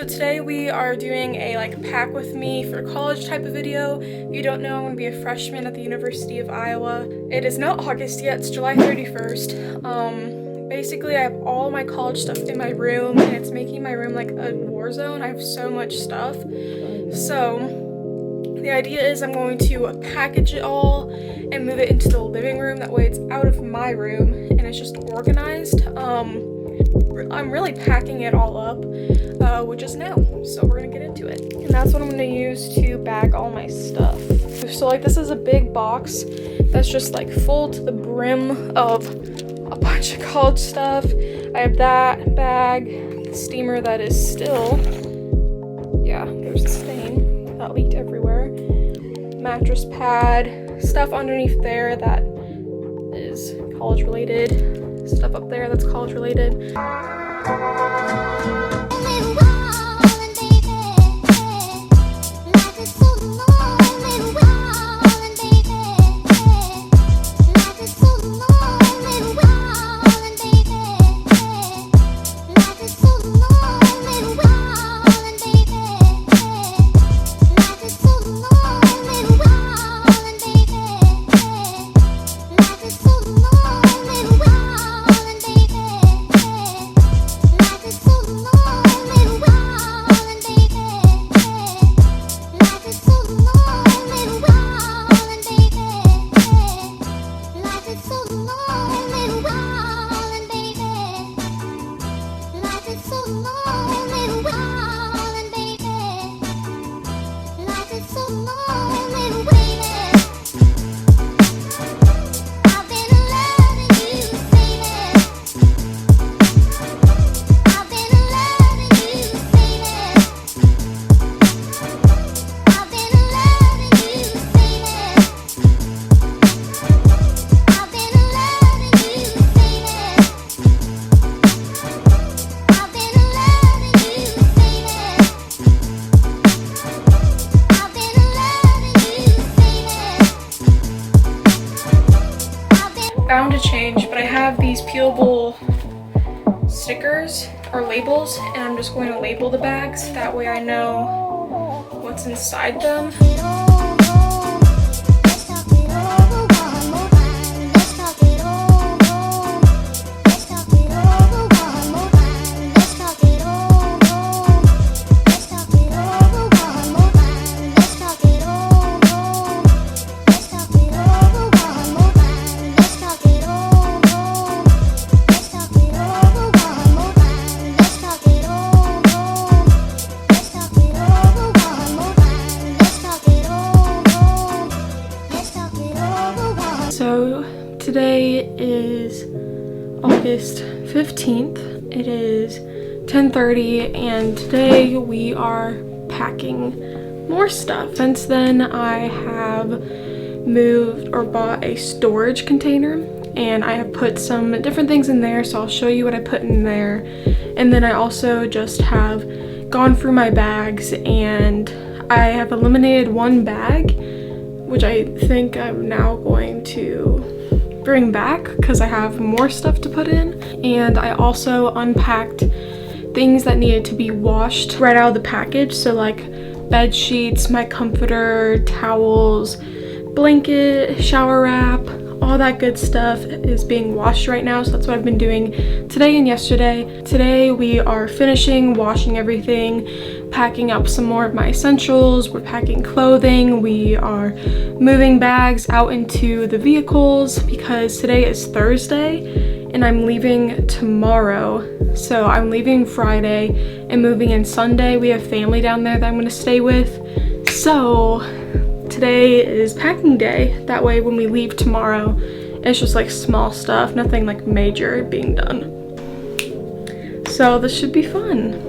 So today we are doing a pack with me for college type of video. If you don't know, I'm going to be a freshman at the University of Iowa. It is not August yet, it's July 31st. Basically I have all my college stuff in my room and it's making my room like a war zone. I have so much stuff. So the idea is I'm going to package it all and move it into the living room. That way it's out of my room and it's just organized. I'm really packing it all up, which is now, so we're gonna get into it. And that's what I'm gonna use to bag all my stuff. So this is a big box that's just full to the brim of a bunch of college stuff. I have that bag, the steamer that is still, yeah, there's a stain that leaked everywhere. Mattress pad, stuff underneath there that is college related. Stuff up there that's college related. Bound to change, but I have these peelable stickers or labels, and I'm just going to label the bags. That way I know what's inside them. So today is August 15th. It is 10:30 and today we are packing more stuff. Since then I have moved or bought a storage container and I have put some different things in there, so I'll show you what I put in there. And then I also just have gone through my bags and I have eliminated one bag, which I think I'm now going to bring back because I have more stuff to put in. And I also unpacked things that needed to be washed right out of the package. So bed sheets, my comforter, towels, blanket, shower wrap, all that good stuff is being washed right now. So that's what I've been doing today and yesterday. Today we are finishing washing everything, packing up some more of my essentials. We're packing clothing. We are moving bags out into the vehicles because today is Thursday and I'm leaving tomorrow. So I'm leaving Friday and moving in Sunday. We have family down there that I'm going to stay with. So today is packing day. That way when we leave tomorrow, it's just small stuff, nothing major being done. So this should be fun.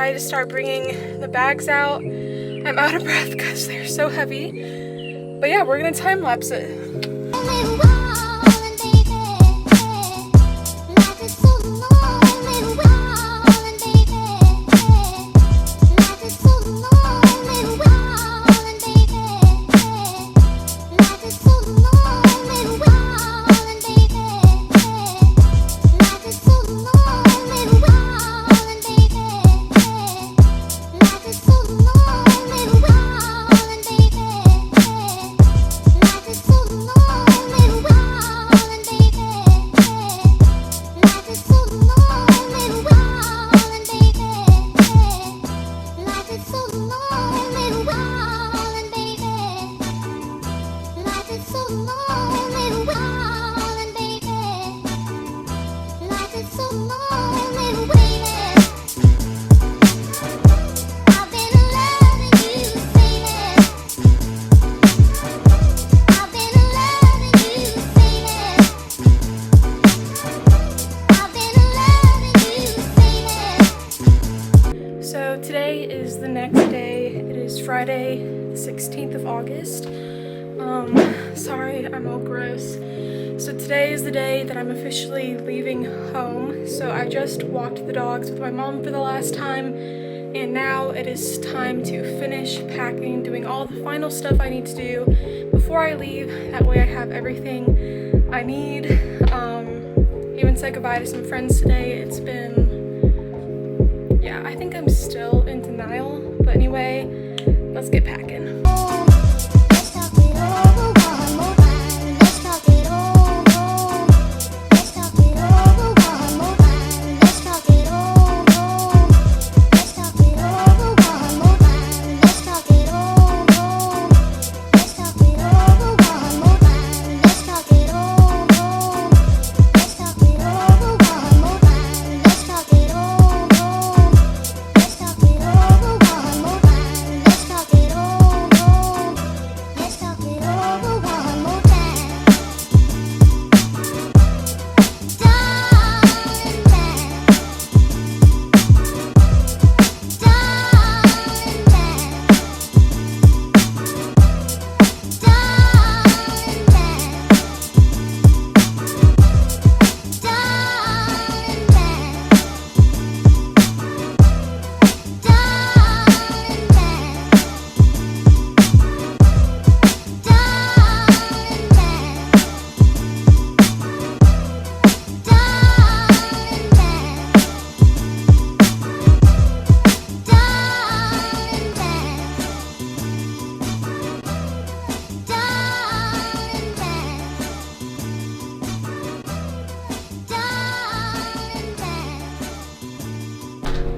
decided to start bringing the bags out. I'm out of breath because they're so heavy. But yeah, we're gonna time lapse it. So today is the next day. It is Friday, the 16th of August. Sorry, I'm all gross. So today is the day that I'm officially leaving home. So I just walked the dogs with my mom for the last time, and now it is time to finish packing, doing all the final stuff I need to do before I leave. That way I have everything I need. Even said goodbye to some friends today. It's been, yeah, I think I'm still in denial, but anyway, let's get packing.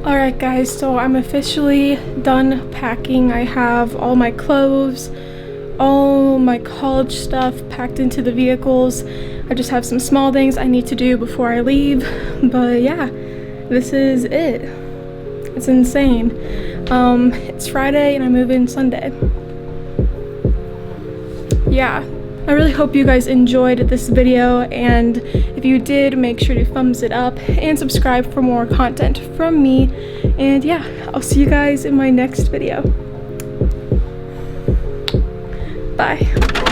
Alright guys, so I'm officially done packing. I have all my clothes, all my college stuff packed into the vehicles. I just have some small things I need to do before I leave, but yeah, this is it. It's insane. It's Friday and I move in Sunday. Yeah, I really hope you guys enjoyed this video, and if you did, make sure to thumbs it up and subscribe for more content from me. And yeah, I'll see you guys in my next video. Bye.